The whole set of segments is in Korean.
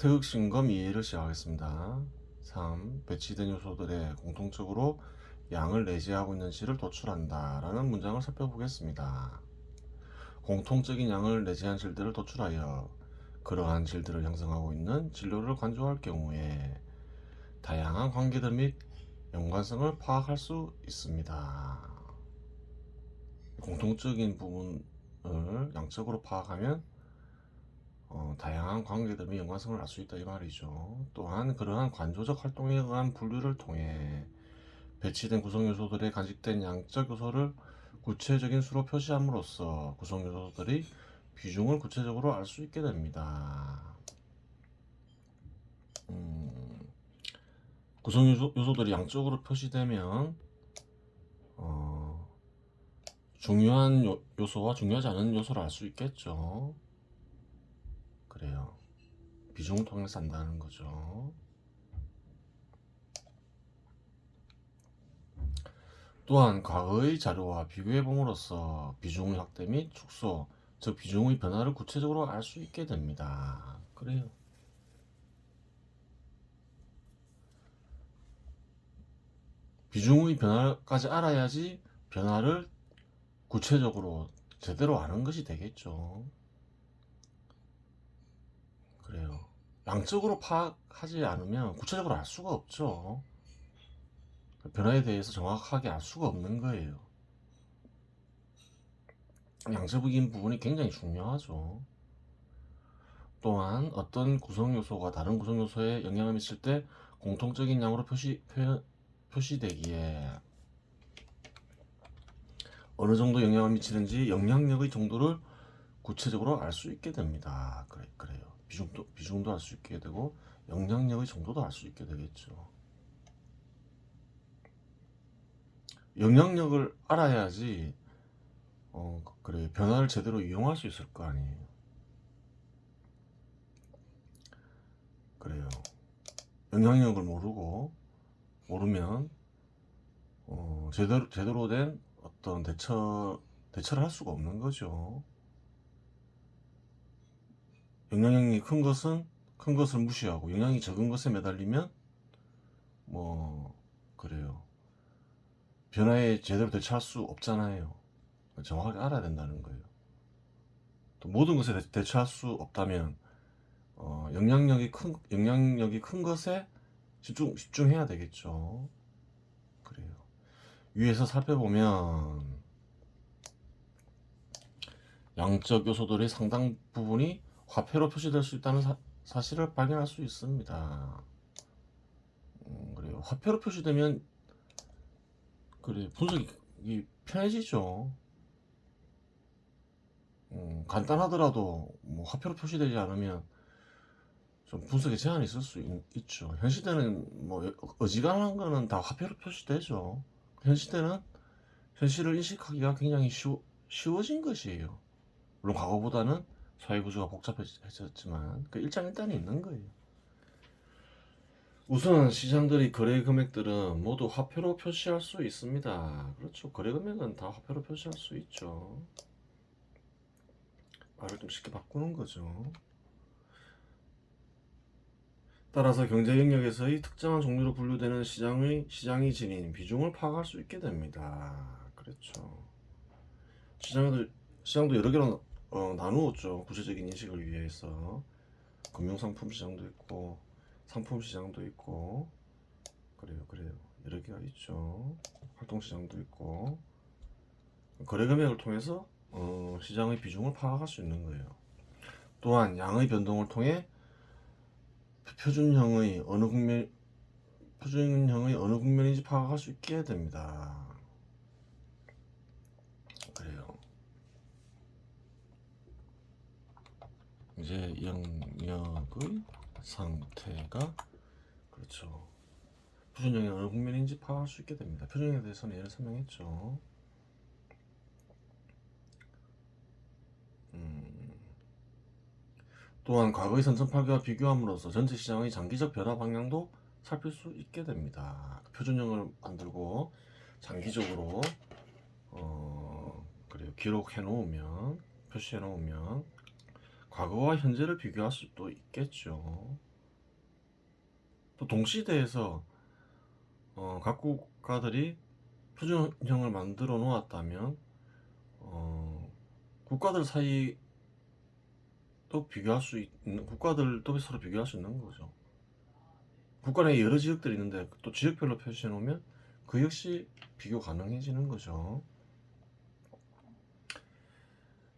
태극신검 이해를 시작하겠습니다. 3. 배치된 요소들의 공통적으로 양을 내재하고 있는 질을 도출한다 라는 문장을 살펴보겠습니다. 공통적인 양을 내재한 질들을 도출하여 그러한 질들을 형성하고 있는 진로를 간주할 경우에 다양한 관계들 및 연관성을 파악할 수 있습니다. 공통적인 부분을 양적으로 파악하면 다양한 관계들 및 연관성을 알 수 있다 이 말이죠. 또한 그러한 관조적 활동에 의한 분류를 통해 배치된 구성 요소들의 간직된 양적 요소를 구체적인 수로 표시함으로써 구성 요소들의 비중을 구체적으로 알 수 있게 됩니다. 구성 요소들이 양적으로 표시되면 중요한 요소와 중요하지 않은 요소를 알 수 있겠죠. 그래요. 비중을 통해서 안다는 거죠. 또한 과거의 자료와 비교해 봄으로써 비중의 확대 및 축소, 즉 비중의 변화를 구체적으로 알 수 있게 됩니다. 그래요. 비중의 변화까지 알아야지 변화를 구체적으로 제대로 아는 것이 되겠죠. 그래요. 양적으로 파악하지 않으면 구체적으로 알 수가 없죠. 변화에 대해서 정확하게 알 수가 없는 거예요. 양적인 부분이 굉장히 중요하죠. 또한 어떤 구성 요소가 다른 구성 요소에 영향을 미칠 때 공통적인 양으로 표시되기에 어느 정도 영향을 미치는지 영향력의 정도를 구체적으로 알 수 있게 됩니다. 그래요. 비중도 알 수 있게 되고 영향력의 정도도 알 수 있게 되겠죠. 영향력을 알아야지 그래 변화를 제대로 이용할 수 있을 거 아니에요. 그래요. 영향력을 모르면 제대로 된 어떤 대처를 할 수가 없는 거죠. 영향력이 큰 것을 무시하고 영향이 적은 것에 매달리면 뭐 그래요. 변화에 제대로 대처할 수 없잖아요. 정확하게 알아야 된다는 거예요. 또 모든 것에 대처할 수 없다면 영향력이 큰 것에 집중해야 되겠죠. 그래요. 위에서 살펴보면 양적 요소들의 상당 부분이 화폐로 표시될 수 있다는 사실을 발견할 수 있습니다. 그래요. 화폐로 표시되면 그래 분석이 편해지죠. 간단하더라도 뭐 화폐로 표시되지 않으면 좀 분석에 제한이 있을 수 있죠. 현 시대는 뭐 어지간한 거는 다 화폐로 표시되죠. 현 시대는 현실을 인식하기가 굉장히 쉬워진 것이에요. 물론 과거보다는 사회구조가 복잡해졌지만 그 일장일단이 있는 거예요. 우선 시장들의 거래 금액들은 모두 화폐로 표시할 수 있습니다. 그렇죠. 거래 금액은 다 화폐로 표시할 수 있죠. 말을 좀 쉽게 바꾸는 거죠. 따라서 경제 영역에서의 특정한 종류로 분류되는 시장이 지닌 비중을 파악할 수 있게 됩니다. 그렇죠. 시장도 여러 개로 나누었죠. 구체적인 인식을 위해서 금융상품 시장도 있고 상품 시장도 있고 그래요. 여러 개가 있죠. 활동 시장도 있고 거래 금액을 통해서 시장의 비중을 파악할 수 있는 거예요. 또한 양의 변동을 통해 표준형의 어느 국면인지 파악할 수 있게 됩니다. 그래요. 이제 영역의 상태가 그렇죠. 표준형의 어느 국면인지 파악할 수 있게 됩니다. 표준형에 대해서는 예를 설명했죠. 또한 과거의 선천팔기와 비교함으로써 전체 시장의 장기적 변화 방향도 살필 수 있게 됩니다. 표준형을 만들고 장기적으로 그래요. 기록해 놓으면 표시해 놓으면 과거와 현재를 비교할 수도 있겠죠. 또 동시대에서 각 국가들이 표준형을 만들어 놓았다면 국가들 사이 또 비교할 수 있는 국가들도 서로 비교할 수 있는 거죠. 국가 내에 여러 지역들이 있는데 또 지역별로 표시해 놓으면 그 역시 비교 가능해지는 거죠.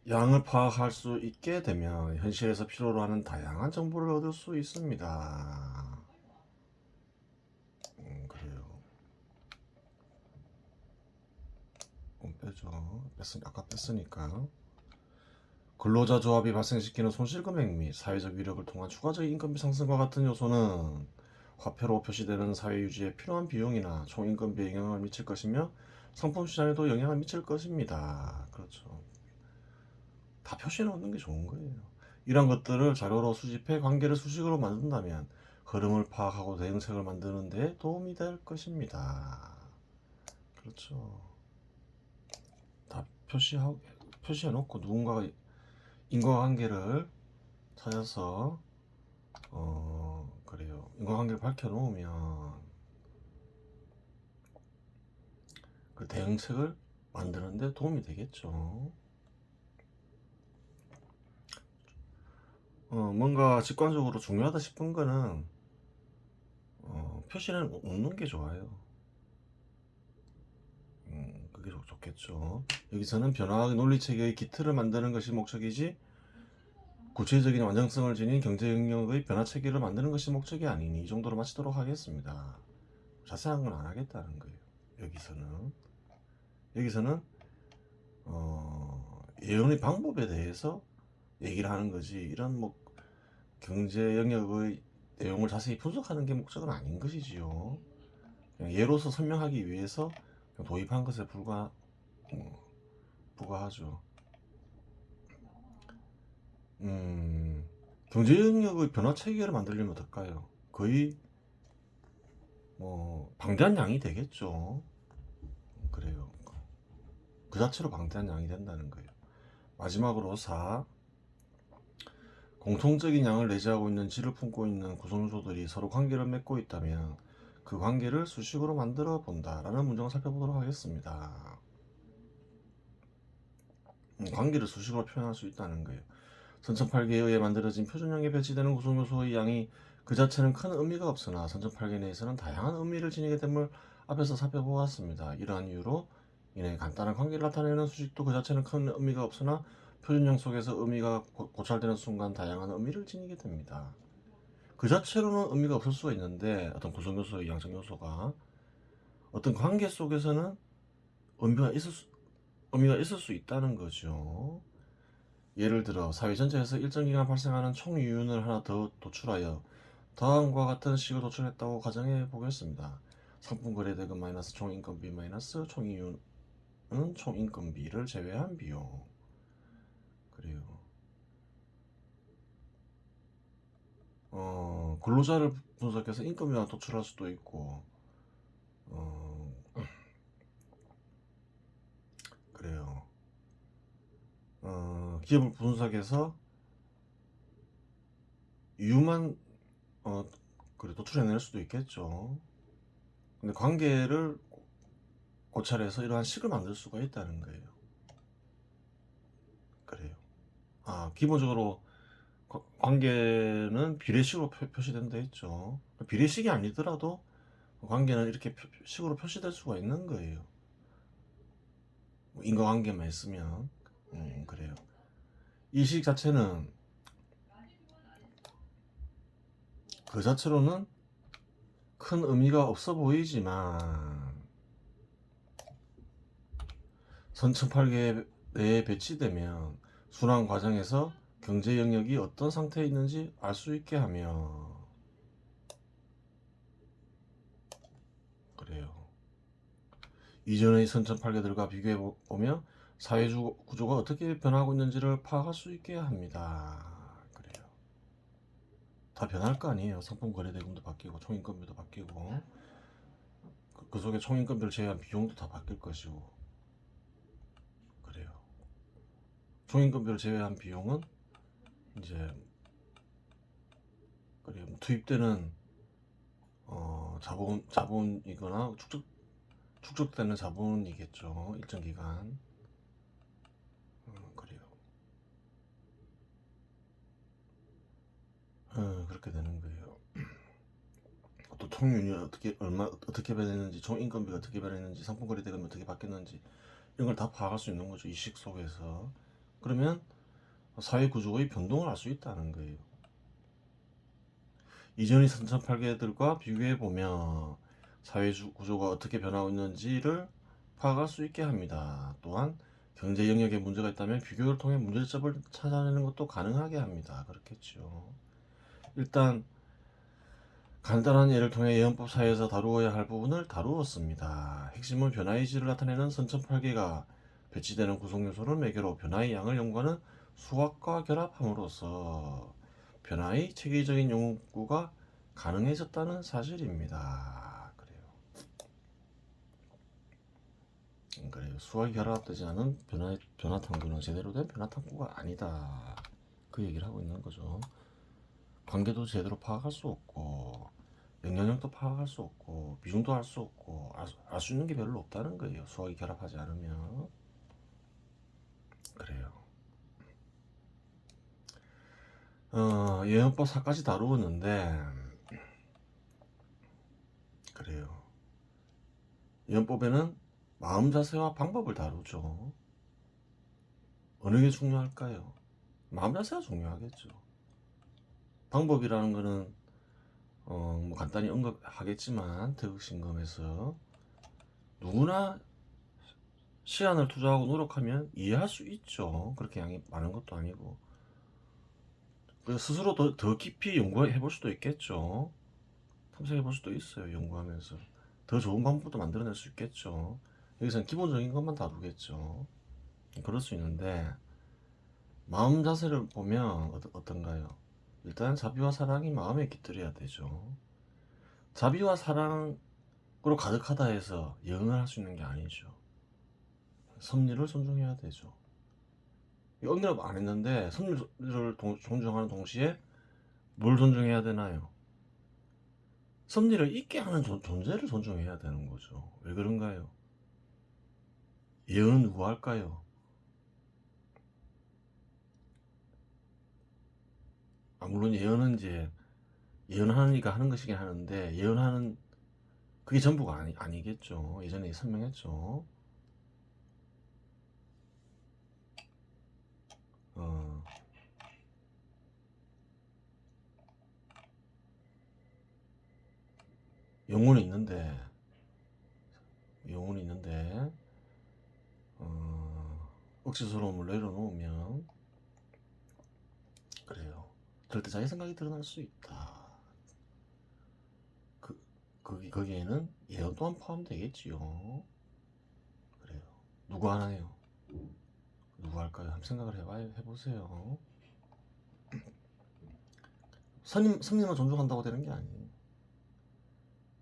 양을 파악할 수 있게 되면 현실에서 필요로 하는 다양한 정보를 얻을 수 있습니다. 그래요. 빼죠. 아까 뺐으니까. 근로자 조합이 발생시키는 손실금액 및 사회적 위력을 통한 추가적 인건비 상승과 같은 요소는 화폐로 표시되는 사회 유지에 필요한 비용이나 총인건비에 영향을 미칠 것이며 상품 시장에도 영향을 미칠 것입니다. 그렇죠. 다 표시해 놓는 게 좋은 거예요. 이런 것들을 자료로 수집해 관계를 수식으로 만든다면 흐름을 파악하고 대응책을 만드는 데 도움이 될 것입니다. 그렇죠. 다 표시해 놓고 누군가가 인과관계를 찾아서 그래요. 인과관계를 밝혀 놓으면 그 대응책을 만드는데 도움이 되겠죠. 뭔가 직관적으로 중요하다 싶은 거는 표시는 놓는 게 좋아요. 그게 좋겠죠. 여기서는 변화의 논리체계의 기틀을 만드는 것이 목적이지 구체적인 완전성을 지닌 경제 영역의 변화 체계를 만드는 것이 목적이 아니니 이 정도로 마치도록 하겠습니다. 자세한 건 안 하겠다는 거예요. 여기서는 예언의 방법에 대해서 얘기를 하는 거지 이런 뭐 경제 영역의 내용을 자세히 분석하는 게 목적은 아닌 것이지요. 그냥 예로서 설명하기 위해서 도입한 것에 부과하죠. 경제 영역의 변화 체계를 만들려면 어떨까요? 거의 뭐 방대한 양이 되겠죠. 그래요. 그 자체로 방대한 양이 된다는 거예요. 마지막으로 4. 공통적인 양을 내재하고 있는 질을 품고 있는 구성요소들이 서로 관계를 맺고 있다면 그 관계를 수식으로 만들어 본다라는 문장을 살펴보도록 하겠습니다. 관계를 수식으로 표현할 수 있다는 거예요. 선천팔계에 의해 만들어진 표준형에 배치되는 구성요소의 양이 그 자체는 큰 의미가 없으나 선천팔계 내에서는 다양한 의미를 지니게 됨을 앞에서 살펴보았습니다. 이러한 이유로 이내 간단한 관계를 나타내는 수식도 그 자체는 큰 의미가 없으나 표준형 속에서 의미가 고찰되는 순간 다양한 의미를 지니게 됩니다. 그 자체로는 의미가 없을 수가 있는데 어떤 구성요소의 양적 요소가 어떤 관계 속에서는 의미가 있을 수 있다는 거죠. 예를 들어 사회 전체에서 일정 기간 발생하는 총이윤을 하나 더 도출하여 다음과 같은 식을 도출했다고 가정해 보겠습니다. 상품 거래대금 마이너스 총인건비 마이너스 총이윤은 총인건비를 제외한 비용. 그래요. 근로자를 분석해서 인건비만 도출할 수도 있고 그래요. 기업을 분석해서 이유만 그래 도출해낼 수도 있겠죠. 근데 관계를 고찰해서 이러한 식을 만들 수가 있다는 거예요. 그래요. 기본적으로 관계는 비례식으로 표시된다 했죠. 비례식이 아니더라도 관계는 이렇게 식으로 표시될 수가 있는 거예요. 뭐 인과관계만 있으면 그래요. 이 식 자체는 그 자체로는 큰 의미가 없어 보이지만 선천팔계 내에 배치되면 순환 과정에서 경제 영역이 어떤 상태에 있는지 알 수 있게 하며 그래요. 이전의 선천팔계들과 비교해 보며 사회 구조가 어떻게 변하고 있는지를 파악할 수 있게 합니다. 그래요. 다 변할 거 아니에요. 상품 거래대금도 바뀌고 총인건비도 바뀌고 그 속에 총인건비를 제외한 비용도 다 바뀔 것이고 그래요. 총인건비를 제외한 비용은 이제 그래요. 투입되는 자본이거나 축적되는 자본이겠죠. 일정 기간. 그래요. 그렇게 되는 거예요. 또 총윤이 어떻게 변했는지, 총인건비가 어떻게 변했는지, 상품거래 대금이 어떻게 바뀌었는지 이런 걸 다 파악할 수 있는 거죠. 이 식 속에서. 그러면 사회 구조의 변동을 알 수 있다는 거예요. 이전의 선천팔계들과 비교해 보면 사회 구조가 어떻게 변하고 있는지를 파악할 수 있게 합니다. 또한 경제 영역에 문제가 있다면 비교를 통해 문제점을 찾아내는 것도 가능하게 합니다. 그렇겠죠. 일단 간단한 예를 통해 예언법 사이에서 다루어야 할 부분을 다루었습니다. 핵심은 변화의 질을 나타내는 선천팔계가 배치되는 구성요소를 매개로 변화의 양을 연구하는 수학과 결합함으로써 변화의 체계적인 연구가 가능해졌다는 사실입니다. 그래요. 수학이 결합되지 않은 변화 탐구는 제대로 된 변화 탐구가 아니다. 그 얘기를 하고 있는 거죠. 관계도 제대로 파악할 수 없고 영향력도 파악할 수 없고 비중도 알 수 없고 알 수 있는 게 별로 없다는 거예요. 수학이 결합하지 않으면. 그래요. 예언법 4까지 다루었는데 그래요. 예언법에는 마음 자세와 방법을 다루죠. 어느 게 중요할까요? 마음 자세가 중요하겠죠. 방법이라는 거는 뭐 간단히 언급하겠지만 태극신검에서 누구나 시간을 투자하고 노력하면 이해할 수 있죠. 그렇게 양이 많은 것도 아니고 스스로 더 깊이 연구해 볼 수도 있겠죠. 탐색해 볼 수도 있어요. 연구하면서 더 좋은 방법도 만들어낼 수 있겠죠. 여기서는 기본적인 것만 다루겠죠. 그럴 수 있는데 마음 자세를 보면 어떤가요? 일단 자비와 사랑이 마음에 깃들어야 되죠. 자비와 사랑으로 가득하다 해서 예언을 할 수 있는 게 아니죠. 섭리를 존중해야 되죠. 언급 안 했는데 섭리를 존중하는 동시에 뭘 존중해야 되나요? 섭리를 있게 하는 존재를 존중해야 되는 거죠. 왜 그런가요? 예언은 누가 할까요? 물론 예언은 이제 예언하는 이가 하는 것이긴 하는데 예언하는 그게 전부가 아니겠죠. 예전에 설명했죠. 어, 영혼이 있는데 억지스러움을 내려놓으면 그래요. 절대 자기 생각이 드러날 수 있다. 거기에는 예언 또한 포함되겠지요. 그래요. 누구 하나요? 누구 할까요? 한번 생각을 해보세요. 섭리만 존중한다고 되는 게 아니에요.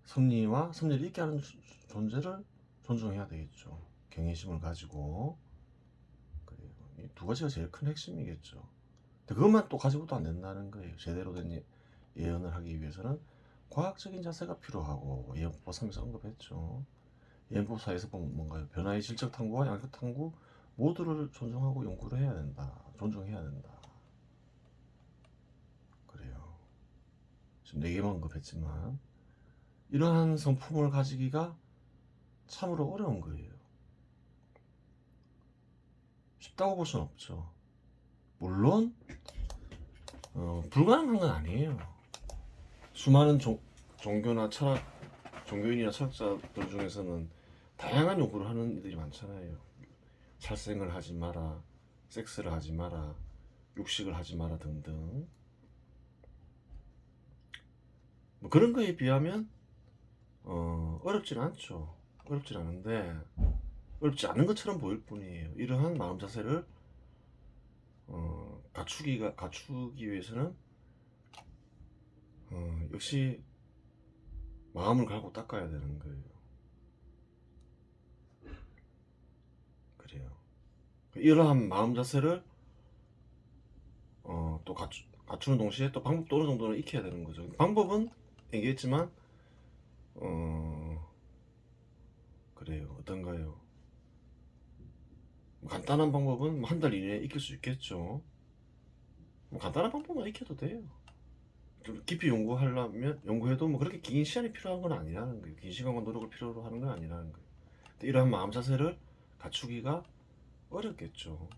섭리를 있게 하는 존재를 존중해야 되겠죠. 경외심을 가지고. 그래요. 이 두 가지가 제일 큰 핵심이겠죠. 근데 그것만 또 가지고도 안 된다는 거예요. 제대로 된 예언을 하기 위해서는 과학적인 자세가 필요하고 예언법 3에서 언급했죠. 예언법 4에서 보면 뭔가요? 변화의 질적 탐구와 양적 탐구 모두를 존중하고 연구를 해야 된다. 존중해야 된다. 그래요. 지금 4개만 언급했지만 이러한 성품을 가지기가 참으로 어려운 거예요. 쉽다고 볼 수는 없죠. 물론 불가능한 건 아니에요. 수많은 종교인이나 철학자들 중에서는 다양한 요구를 하는 이들이 많잖아요. 살생을 하지 마라, 섹스를 하지 마라, 육식을 하지 마라 등등. 뭐 그런 거에 비하면 어렵진 않죠. 어렵진 않은데 어렵지 않은 것처럼 보일 뿐이에요. 이러한 마음 자세를 갖추기 위해서는 역시 마음을 갈고 닦아야 되는 거예요. 그래요. 이러한 마음 자세를 또 갖추는 동시에 또 방법도 어느 정도는 익혀야 되는 거죠. 방법은 얘기했지만 그래요. 어떤가요? 간단한 방법은 한 달 이내에 익힐 수 있겠죠. 간단한 방법만 익혀도 돼요. 좀 깊이 연구하려면 연구해도 뭐 그렇게 긴 시간이 필요한 건 아니라는 거예요. 긴 시간과 노력을 필요로 하는 건 아니라는 거예요. 이러한 마음 자세를 갖추기가 어렵겠죠.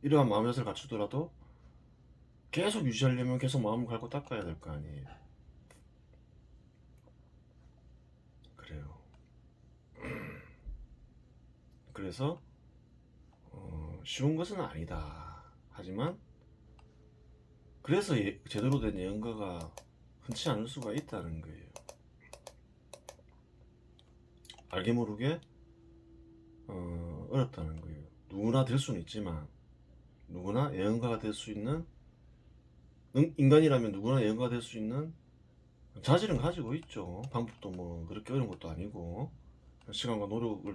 이러한 마음 자세를 갖추더라도 계속 유지하려면 계속 마음을 갈고 닦아야 될 거 아니에요. 그래요. 그래서 쉬운 것은 아니다. 하지만 그래서 제대로 된 예언가가 흔치 않을 수가 있다는 거예요. 알게 모르게 어렵다는 거예요. 누구나 될 수는 있지만 누구나 예언가가 될 수 있는 인간이라면 누구나 예언가가 될 수 있는 자질은 가지고 있죠. 방법도 뭐 그렇게 어려운 것도 아니고 시간과 노력을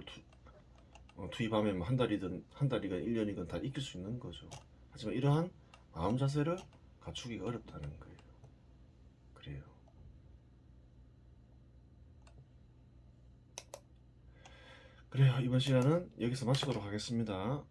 투입하면 한 달이든 한 달이건 1년이건 다 익힐 수 있는 거죠. 하지만 이러한 마음 자세를 갖추기가 어렵다는 거예요. 그래요. 그래요. 이번 시간은 여기서 마치도록 하겠습니다.